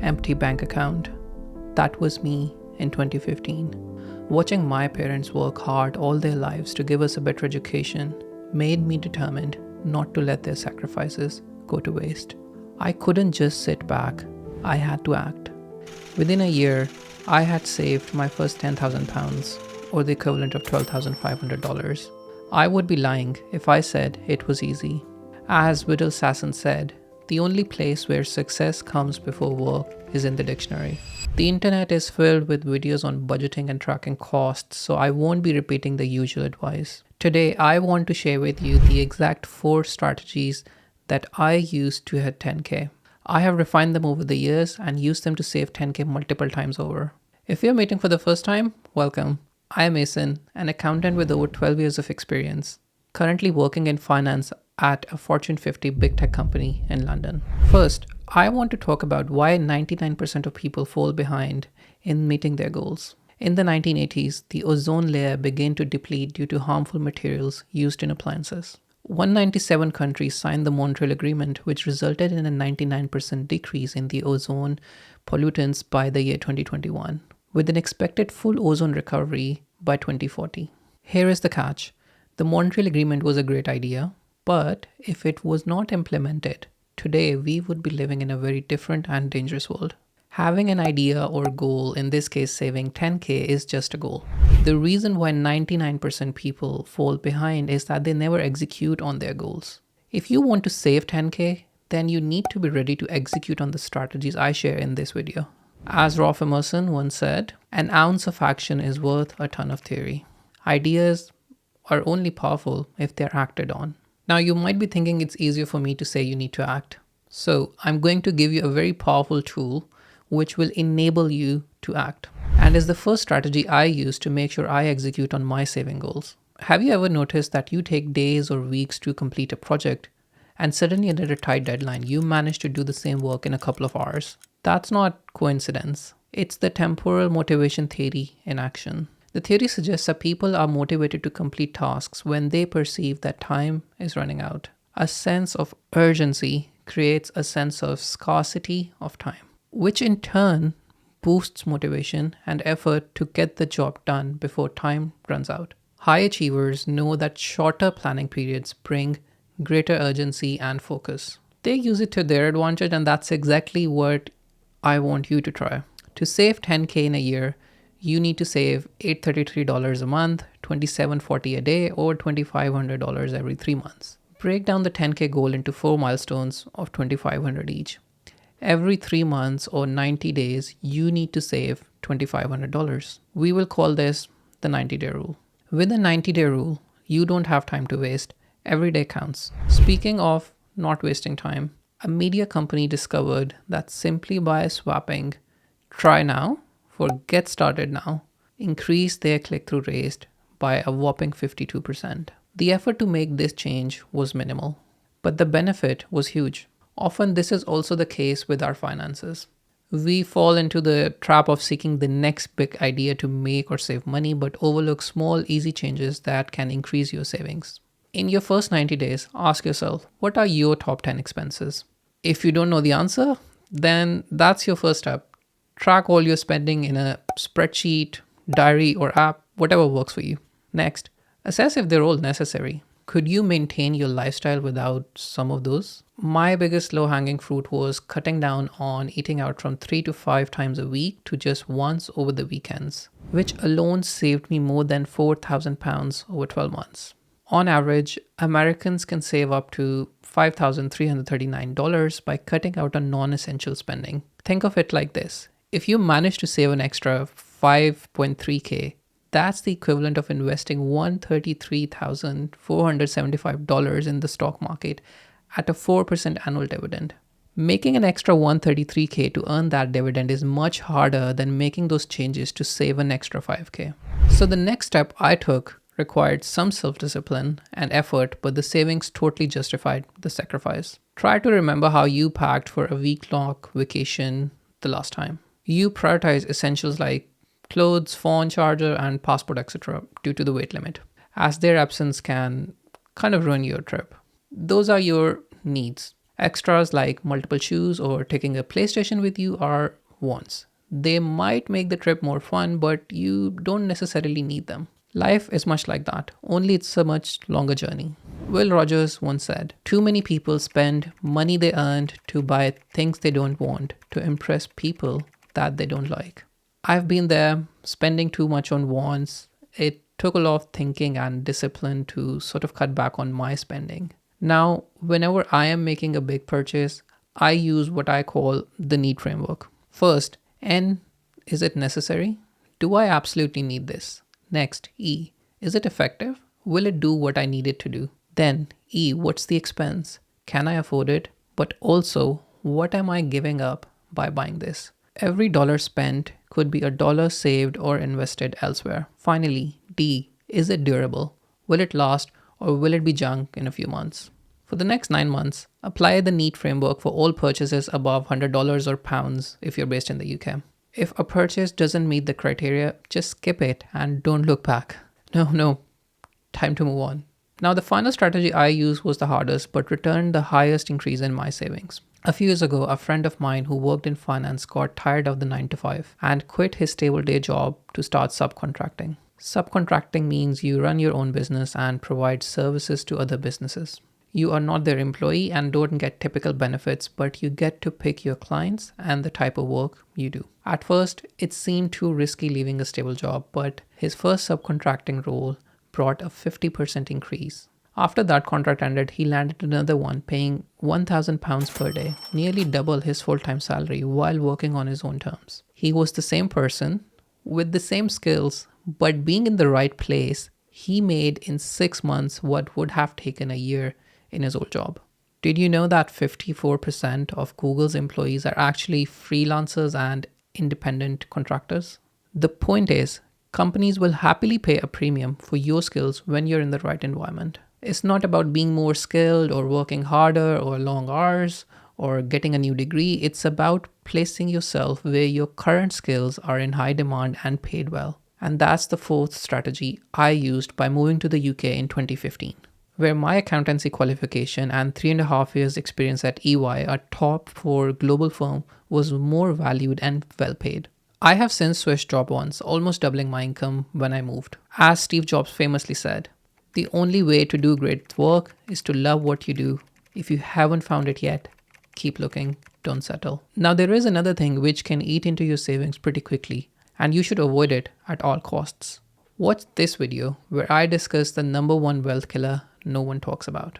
empty bank account. That was me in 2015. Watching my parents work hard all their lives to give us a better education made me determined not to let their sacrifices go to waste. I couldn't just sit back, I had to act. Within a year, I had saved my first £10,000, or the equivalent of $12,500. I would be lying if I said it was easy. As Whittle Sasson said, the only place where success comes before work is in the dictionary. The internet is filled with videos on budgeting and tracking costs, so I won't be repeating the usual advice. Today, I want to share with you the exact 4 strategies that I used to hit 10K. I have refined them over the years and used them to save 10K multiple times over. If you're meeting for the first time, welcome. I am Mason, an accountant with over 12 years of experience, currently working in finance at a Fortune 50 big tech company in London. First, I want to talk about why 99% of people fall behind in meeting their goals. In the 1980s, the ozone layer began to deplete due to harmful materials used in appliances. 197 countries signed the Montreal Agreement, which resulted in a 99% decrease in the ozone pollutants by the year 2021, with an expected full ozone recovery by 2040. Here is the catch. The Montreal Agreement was a great idea, but if it was not implemented, today we would be living in a very different and dangerous world. Having an idea or goal, in this case saving 10K, is just a goal. The reason why 99% people fall behind is that they never execute on their goals. If you want to save 10K, then you need to be ready to execute on the strategies I share in this video. As Ralph Emerson once said, an ounce of action is worth a ton of theory. Ideas are only powerful if they're acted on. Now you might be thinking it's easier for me to say you need to act. So I'm going to give you a very powerful tool which will enable you to act, and is the first strategy I use to make sure I execute on my saving goals. Have you ever noticed that you take days or weeks to complete a project and suddenly under a tight deadline, you manage to do the same work in a couple of hours? That's not coincidence. It's the temporal motivation theory in action. The theory suggests that people are motivated to complete tasks when they perceive that time is running out. A sense of urgency creates a sense of scarcity of time, which in turn boosts motivation and effort to get the job done before time runs out. High achievers know that shorter planning periods bring greater urgency and focus. They use it to their advantage, and that's exactly what I want you to try. To save 10K in a year, you need to save $833 a month, $2,740 a day, or $2,500 every 3 months. Break down the 10K goal into 4 milestones of $2,500 each. Every 3 months or 90 days, you need to save $2,500. We will call this the 90-day rule. With the 90-day rule, you don't have time to waste. Every day counts. Speaking of not wasting time, a media company discovered that simply by swapping "try now" for "get started now" increased their click-through rate by a whopping 52%. The effort to make this change was minimal, but the benefit was huge. Often this is also the case with our finances. We fall into the trap of seeking the next big idea to make or save money, but overlook small, easy changes that can increase your savings. In your first 90 days, ask yourself, what are your top 10 expenses? If you don't know the answer, then that's your first step. Track all your spending in a spreadsheet, diary, or app, whatever works for you. Next, assess if they're all necessary. Could you maintain your lifestyle without some of those? My biggest low-hanging fruit was cutting down on eating out from 3 to 5 times a week to just once over the weekends, which alone saved me more than £4,000 over 12 months. On average, Americans can save up to $5,339 by cutting out on non-essential spending. Think of it like this. If you manage to save an extra 5.3K, that's the equivalent of investing $133,475 in the stock market at a 4% annual dividend. Making an extra $133K to earn that dividend is much harder than making those changes to save an extra 5K. So the next step I took required some self-discipline and effort, but the savings totally justified the sacrifice. Try to remember how you packed for a week-long vacation the last time. You prioritize essentials like clothes, phone charger, and passport, etc. due to the weight limit, as their absence can kind of ruin your trip. Those are your needs. Extras like multiple shoes or taking a PlayStation with you are wants. They might make the trip more fun, but you don't necessarily need them. Life is much like that, only it's a much longer journey. Will Rogers once said, "Too many people spend money they earned to buy things they don't want to impress people that they don't like." I've been there, spending too much on wants. It took a lot of thinking and discipline to sort of cut back on my spending. Now, whenever I am making a big purchase, I use what I call the need framework. First, N, is it necessary? Do I absolutely need this? Next, E, is it effective? Will it do what I need it to do? Then, E, what's the expense? Can I afford it? But also, what am I giving up by buying this? Every dollar spent could be a dollar saved or invested elsewhere. Finally, D, is it durable? Will it last or will it be junk in a few months? For the next 9 months, apply the NEAT framework for all purchases above $100 or pounds if you're based in the UK. If a purchase doesn't meet the criteria, just skip it and don't look back. No, time to move on. Now, the final strategy I used was the hardest but returned the highest increase in my savings. A few years ago, a friend of mine who worked in finance got tired of the 9 to 5 and quit his stable day job to start subcontracting. Subcontracting means you run your own business and provide services to other businesses. You are not their employee and don't get typical benefits, but you get to pick your clients and the type of work you do. At first, it seemed too risky leaving a stable job, but his first subcontracting role brought a 50% increase. After that contract ended, he landed another one paying £1,000 per day, nearly double his full-time salary while working on his own terms. He was the same person with the same skills, but being in the right place, he made in 6 months what would have taken a year in his old job. Did you know that 54% of Google's employees are actually freelancers and independent contractors? The point is, companies will happily pay a premium for your skills when you're in the right environment. It's not about being more skilled or working harder or long hours or getting a new degree. It's about placing yourself where your current skills are in high demand and paid well. And that's the fourth strategy I used by moving to the UK in 2015, where my accountancy qualification and 3.5 years experience at EY, a top 4 global firm, was more valued and well paid. I have since switched job once, almost doubling my income when I moved. As Steve Jobs famously said, "The only way to do great work is to love what you do. If you haven't found it yet, keep looking, don't settle." Now, there is another thing which can eat into your savings pretty quickly, and you should avoid it at all costs. Watch this video where I discuss the number one wealth killer no one talks about.